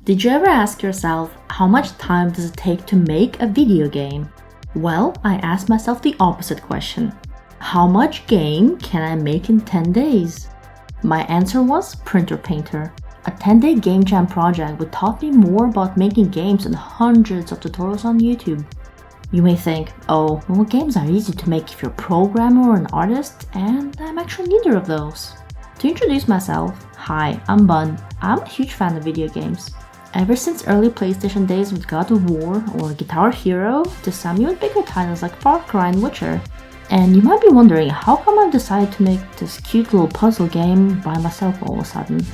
Did you ever ask yourself, how much time does it take to make a video game? Well, I asked myself the opposite question. How much game can I make in 10 days? My answer was Printer Painter, a 10-day GameJam project which taught me more about making games than hundreds of tutorials on YouTube. You may think, oh, well, games are easy to make if you're a programmer or an artist, and I'm actually neither of those. To introduce myself, hi, I'm Bun. I'm a huge fan of video games. Ever since early PlayStation days with God of War or Guitar Hero, to some even bigger titles like Far Cry and Witcher. And you might be wondering, how come I've decided to make this cute little puzzle game by myself all of a sudden?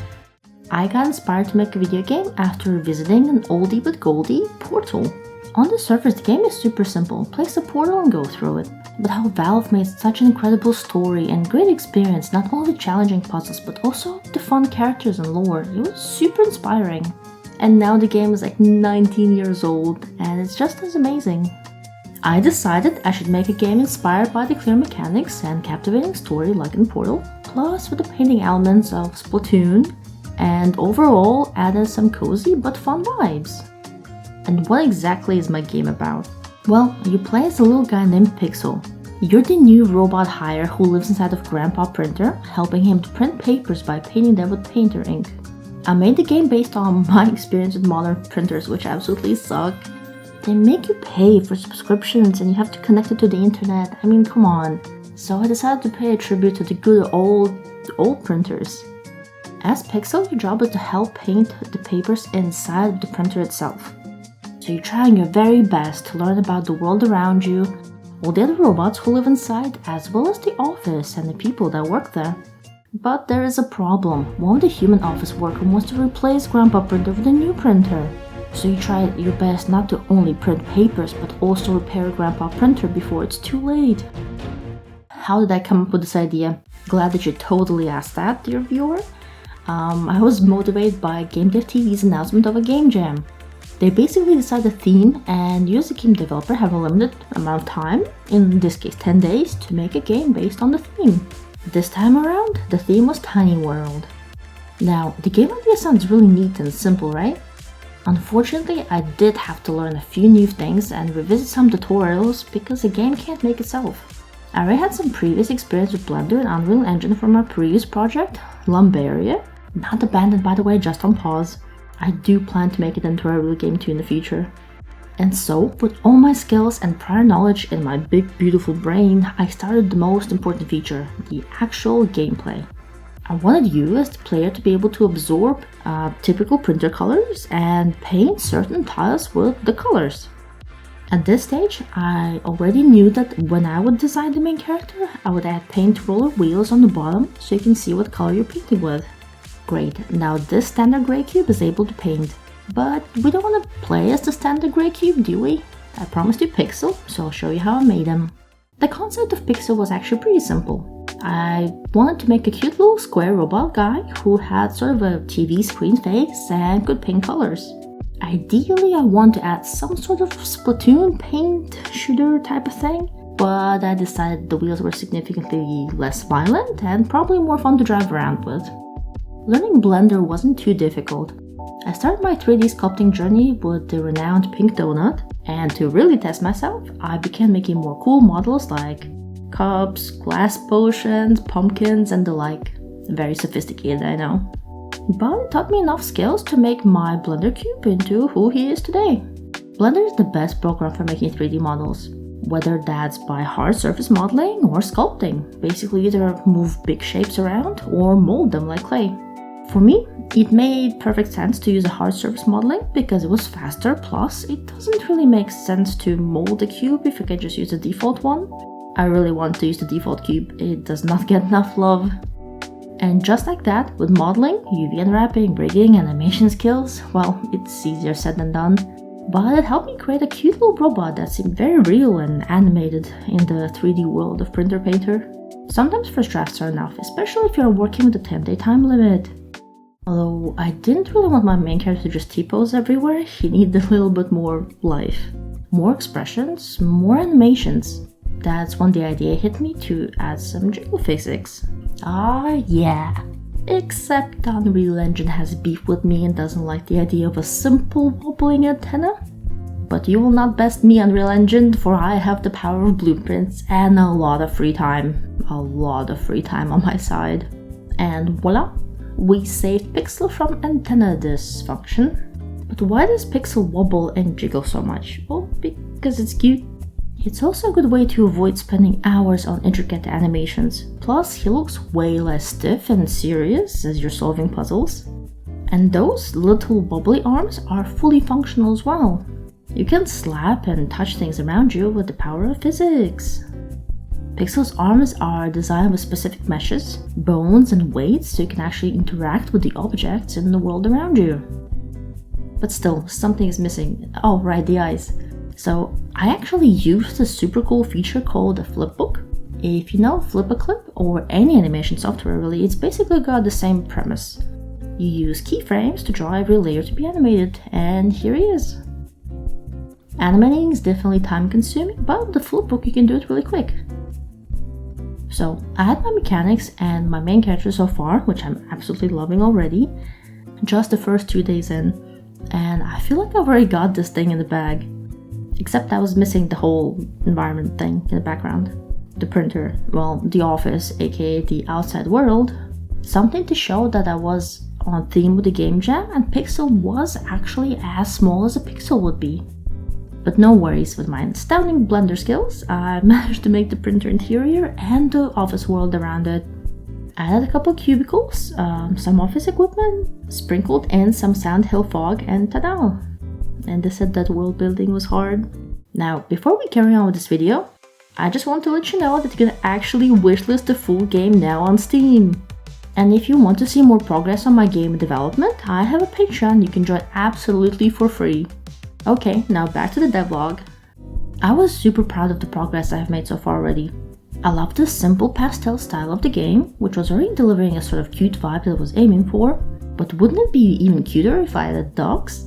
I got inspired to make a video game after visiting an oldie but goldie, Portal. On the surface, the game is super simple, place a portal and go through it. But how Valve made such an incredible story and great experience, not only the challenging puzzles but also the fun characters and lore, it was super inspiring. And now the game is like 19 years old and it's just as amazing. I decided I should make a game inspired by the clear mechanics and captivating story like in Portal, plus with the painting elements of Splatoon, and overall added some cozy but fun vibes. And what exactly is my game about? Well, you play as a little guy named Pixel. You're the new robot hire who lives inside of Grandpa Printer, helping him to print papers by painting them with painter ink. I made the game based on my experience with modern printers, which absolutely suck. They make you pay for subscriptions and you have to connect it to the internet. I mean, come on. So I decided to pay a tribute to the good old printers. As Pixel, your job is to help paint the papers inside of the printer itself. So you're trying your very best to learn about the world around you, all the other robots who live inside, as well as the office and the people that work there. But there is a problem. One of the human office workers wants to replace Grandpa Printer with a new printer. So you try your best not to only print papers, but also repair Grandpa Printer before it's too late. How did I come up with this idea? Glad that you totally asked that, dear viewer. I was motivated by GameDevTV's announcement of a GameJam. They basically decide a theme and you as a game developer have a limited amount of time, in this case 10 days, to make a game based on the theme. This time around, the theme was Tiny World. Now, the game idea sounds really neat and simple, right? Unfortunately, I did have to learn a few new things and revisit some tutorials because the game can't make itself. I already had some previous experience with Blender and Unreal Engine from my previous project, Lumberia. Not abandoned, by the way, just on pause. I do plan to make it into a real game too in the future. And so, with all my skills and prior knowledge in my big beautiful brain, I started the most important feature, the actual gameplay. I wanted you as the player to be able to absorb typical printer colors and paint certain tiles with the colors. At this stage, I already knew that when I would design the main character, I would add paint roller wheels on the bottom so you can see what color you're painting with. Great, now this standard gray cube is able to paint. But we don't want to play as the standard gray cube, do we? I promised you Pixel, so I'll show you how I made him. The concept of Pixel was actually pretty simple. I wanted to make a cute little square robot guy who had sort of a TV screen face and could paint colors. Ideally, I want to add some sort of Splatoon paint shooter type of thing, but I decided the wheels were significantly less violent and probably more fun to drive around with. Learning Blender wasn't too difficult. I started my 3D sculpting journey with the renowned Pink Donut, and to really test myself, I began making more cool models like cups, glass potions, pumpkins, and the like. Very sophisticated, I know. But it taught me enough skills to make my Blender cube into who he is today. Blender is the best program for making 3D models, whether that's by hard surface modeling or sculpting. Basically either move big shapes around or mold them like clay. For me, it made perfect sense to use a hard surface modeling because it was faster, plus it doesn't really make sense to mold a cube if you can just use the default one. I really want to use the default cube, it does not get enough love. And just like that, with modeling, UV unwrapping, rigging, animation skills, well, it's easier said than done. But it helped me create a cute little robot that seemed very real and animated in the 3D world of Printer Painter. Sometimes first drafts are enough, especially if you're working with a 10-day time limit. Although I didn't really want my main character to just T-pose everywhere, he needed a little bit more life. More expressions, more animations. That's when the idea hit me to add some jiggle physics. Ah yeah! except Unreal Engine has beef with me and doesn't like the idea of a simple wobbling antenna. But you will not best me, Unreal Engine, for I have the power of blueprints and a lot of free time. A lot of free time on my side. And voila, we saved Pixel from antenna dysfunction. But why does Pixel wobble and jiggle so much? Well, because it's cute. It's also a good way to avoid spending hours on intricate animations. Plus, he looks way less stiff and serious as you're solving puzzles. And those little wobbly arms are fully functional as well. You can slap and touch things around you with the power of physics. Pixel's arms are designed with specific meshes, bones, and weights so you can actually interact with the objects in the world around you. But still, something is missing. Oh, right, the eyes. So, I actually used a super cool feature called a flipbook. If you know Flip-a-Clip or any animation software really, it's basically got the same premise. You use keyframes to draw every layer to be animated, and here he is. Animating is definitely time consuming, but with the flipbook you can do it really quick. So, I had my mechanics and my main character so far, which I'm absolutely loving already, just the first 2 days in, and I feel like I've already got this thing in the bag. Except I was missing the whole environment thing in the background. The printer, well, the office, aka the outside world. Something to show that I was on theme with the GameJam and Pixel was actually as small as a pixel would be. But no worries, with my astounding Blender skills, I managed to make the printer interior and the office world around it. I added a couple cubicles, some office equipment, sprinkled in some sandhill fog, and ta-da! And they said that world building was hard. Now, before we carry on with this video, I just want to let you know that you can actually wishlist the full game now on Steam. And if you want to see more progress on my game development, I have a Patreon you can join absolutely for free. Okay, now back to the devlog. I was super proud of the progress I have made so far already. I love the simple pastel style of the game, which was already delivering a sort of cute vibe that I was aiming for, but wouldn't it be even cuter if I added dogs?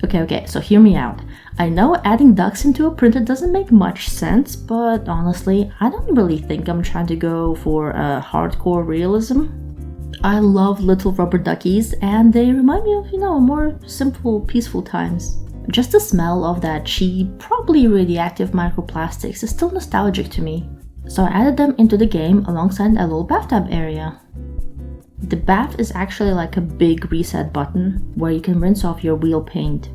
Okay, so hear me out. I know adding ducks into a printer doesn't make much sense, but honestly, I don't really think I'm trying to go for a hardcore realism. I love little rubber duckies, and they remind me of, more simple, peaceful times. Just the smell of that cheap, probably radioactive microplastics is still nostalgic to me. So I added them into the game alongside a little bathtub area. The bath is actually like a big reset button where you can rinse off your wheel paint.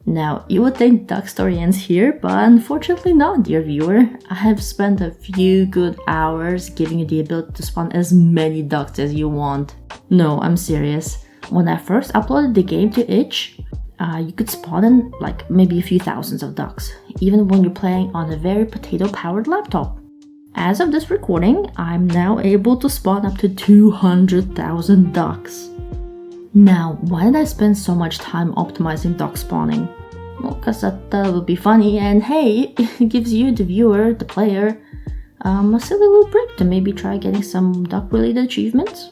Now, you would think duck story ends here, but unfortunately not, dear viewer. I have spent a few good hours giving you the ability to spawn as many ducks as you want. No, I'm serious. When I first uploaded the game to itch, you could spawn in like maybe a few thousands of ducks, even when you're playing on a very potato-powered laptop. As of this recording, I'm now able to spawn up to 200,000 ducks. Now, why did I spend so much time optimizing duck spawning? Well, because that would be funny, and hey, it gives you, the viewer, the player, a silly little break to maybe try getting some duck-related achievements.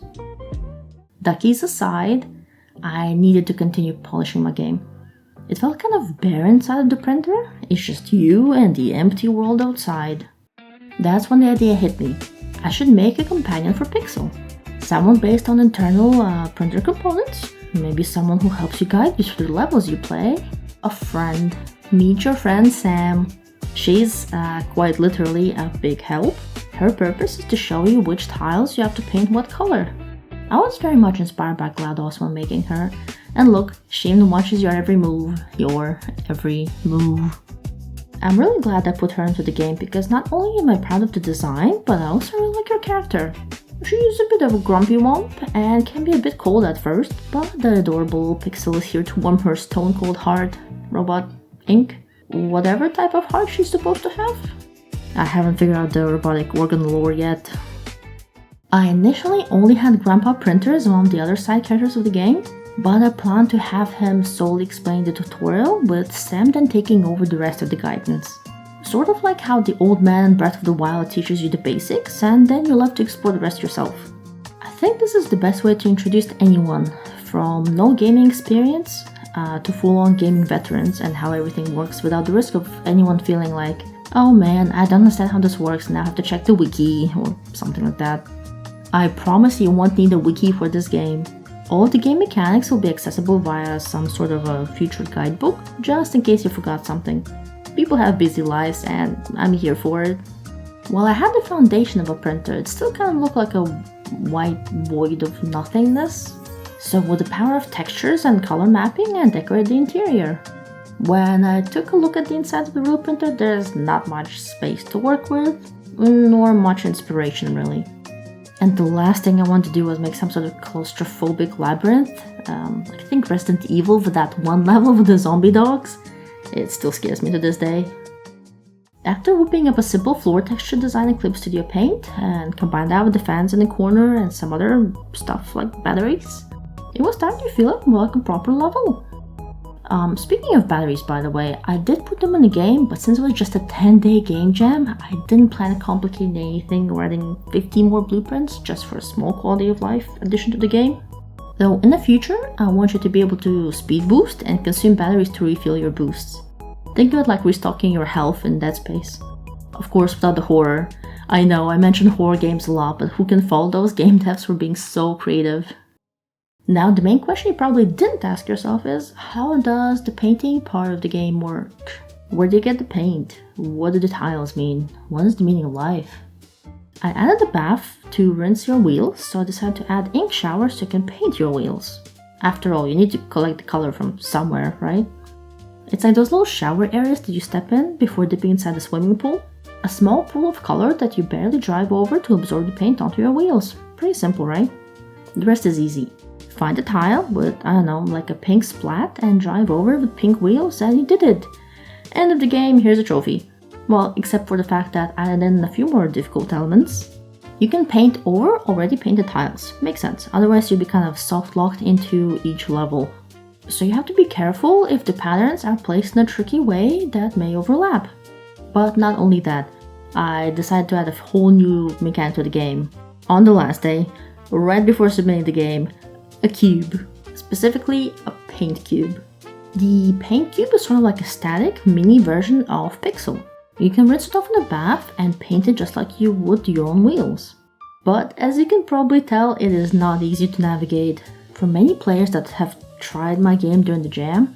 Duckies aside, I needed to continue polishing my game. It felt kind of bare inside of the printer. It's just you and the empty world outside. That's when the idea hit me. I should make a companion for Pixel. Someone based on internal printer components. Maybe someone who helps you guide you through the levels you play. A friend. Meet your friend Sam. She's quite literally a big help. Her purpose is to show you which tiles you have to paint what color. I was very much inspired by GLaDOS when making her. And look, she even watches your every move. Your every move. I'm really glad I put her into the game because not only am I proud of the design, but I also really like her character. She's a bit of a grumpy womp and can be a bit cold at first, but the adorable Pixel is here to warm her stone-cold heart, robot, ink, whatever type of heart she's supposed to have. I haven't figured out the robotic organ lore yet. I initially only had Grandpa Printer as one of the other side characters of the game, but I plan to have him solely explain the tutorial, with Sam then taking over the rest of the guidance. Sort of like how the old man in Breath of the Wild teaches you the basics, and then you'll have to explore the rest yourself. I think this is the best way to introduce anyone, from no gaming experience to full-on gaming veterans, and how everything works without the risk of anyone feeling like, oh man, I don't understand how this works, now I have to check the wiki, or something like that. I promise you won't need a wiki for this game. All of the game mechanics will be accessible via some sort of a future guidebook, just in case you forgot something. People have busy lives and I'm here for it. While I had the foundation of a printer, it still kind of looked like a white void of nothingness. So with the power of textures and color mapping, I decorated the interior. When I took a look at the inside of the real printer, there's not much space to work with, nor much inspiration really. And the last thing I wanted to do was make some sort of claustrophobic labyrinth. I think Resident Evil with that one level with the zombie dogs. It still scares me to this day. After whipping up a simple floor texture design in Clip Studio Paint and combined that with the fans in the corner and some other stuff like batteries, it was starting to feel like a proper level. Speaking of batteries, by the way, I did put them in the game, but since it was just a 10-day game jam, I didn't plan to complicate anything or adding 50 more blueprints just for a small quality of life addition to the game. Though in the future, I want you to be able to speed boost and consume batteries to refill your boosts. Think of it like restocking your health in Dead Space. Of course, without the horror. I know, I mention horror games a lot, but who can fault those game devs for being so creative? Now, the main question you probably didn't ask yourself is, how does the painting part of the game work? Where do you get the paint? What do the tiles mean? What is the meaning of life? I added a bath to rinse your wheels, so I decided to add ink showers so you can paint your wheels. After all, you need to collect the color from somewhere, right? It's like those little shower areas that you step in before dipping inside the swimming pool. A small pool of color that you barely drive over to absorb the paint onto your wheels. Pretty simple, right? The rest is easy. Find a tile with, I don't know, like a pink splat and drive over with pink wheels and you did it. End of the game, here's a trophy. Well, except for the fact that I added in a few more difficult elements. You can paint over already painted tiles. Makes sense, otherwise you'd be kind of soft-locked into each level. So you have to be careful if the patterns are placed in a tricky way that may overlap. But not only that, I decided to add a whole new mechanic to the game. On the last day, right before submitting the game, a cube, specifically a paint cube. The paint cube is sort of like a static mini version of Pixel. You can rinse it off in a bath and paint it just like you would your own wheels. But as you can probably tell, it is not easy to navigate. For many players that have tried my game during the jam,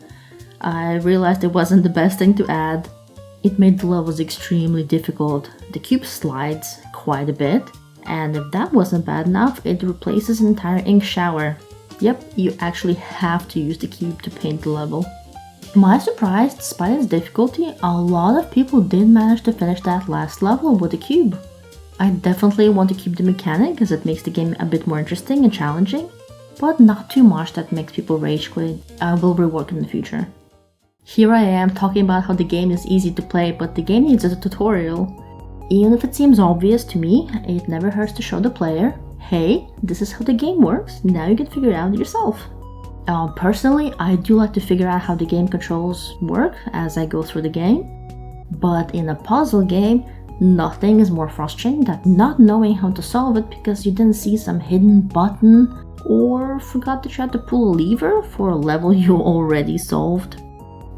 I realized it wasn't the best thing to add. It made the levels extremely difficult. The cube slides quite a bit, and if that wasn't bad enough, it replaces an entire ink shower. Yep, you actually have to use the cube to paint the level. To my surprise, despite its difficulty, a lot of people did manage to finish that last level with the cube. I definitely want to keep the mechanic as it makes the game a bit more interesting and challenging, but not too much that makes people rage quit. I will rework in the future. Here I am talking about how the game is easy to play, but the game needs a tutorial. Even if it seems obvious to me, it never hurts to show the player, hey, this is how the game works, now you can figure it out yourself. Personally, I do like to figure out how the game controls work as I go through the game, but in a puzzle game, nothing is more frustrating than not knowing how to solve it because you didn't see some hidden button or forgot that you had to pull a lever for a level you already solved.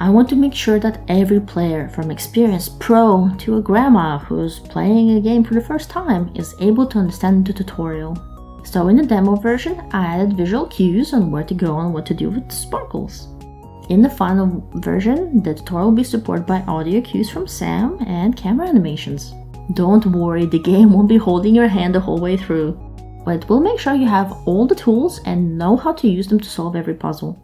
I want to make sure that every player, from experienced pro to a grandma who's playing a game for the first time, is able to understand the tutorial. So in the demo version, I added visual cues on where to go and what to do with the sparkles. In the final version, the tutorial will be supported by audio cues from Sam and camera animations. Don't worry, the game won't be holding your hand the whole way through, but it will make sure you have all the tools and know how to use them to solve every puzzle.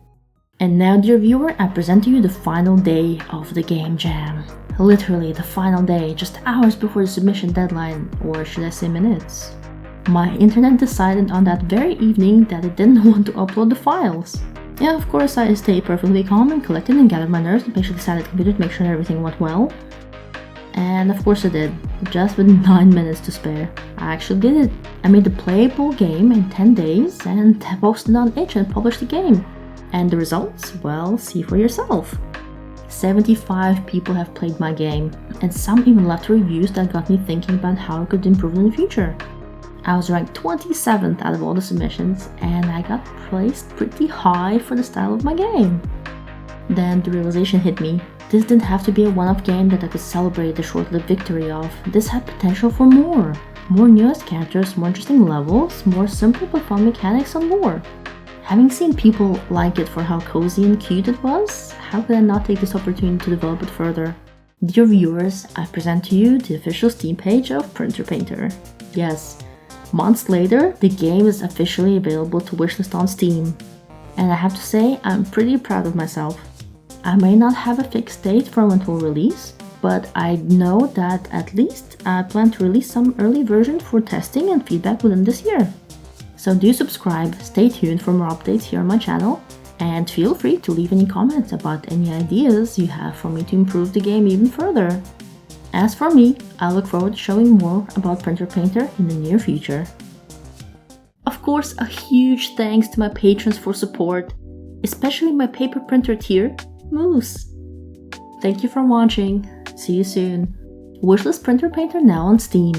And now, dear viewer, I present to you the final day of the Game Jam. Literally the final day, just hours before the submission deadline, or should I say minutes. My internet decided on that very evening that it didn't want to upload the files. Yeah, of course I stayed perfectly calm and collected and gathered my nerves and patiently sat at the computer to make sure everything went well. And of course I did, just with 9 minutes to spare. I actually did it. I made a playable game in 10 days and posted on itch and published the game. And the results? Well, see for yourself. 75 people have played my game, and some even left reviews that got me thinking about how I could improve in the future. I was ranked 27th out of all the submissions, and I got placed pretty high for the style of my game. Then the realization hit me. This didn't have to be a one-off game that I could celebrate the short-lived victory of. This had potential for more. More nuanced characters, more interesting levels, more simple but fun mechanics, and more. Having seen people like it for how cozy and cute it was, how could I not take this opportunity to develop it further? Dear viewers, I present to you the official Steam page of Printer Painter. Yes, months later, the game is officially available to wishlist on Steam. And I have to say, I'm pretty proud of myself. I may not have a fixed date for when it will release, but I know that at least I plan to release some early versions for testing and feedback within this year. So do subscribe, stay tuned for more updates here on my channel, and feel free to leave any comments about any ideas you have for me to improve the game even further. As for me, I look forward to showing more about Printer Painter in the near future. Of course, a huge thanks to my patrons for support, especially my paper printer tier, Moose. Thank you for watching. See you soon. Wishlist Printer Painter now on Steam.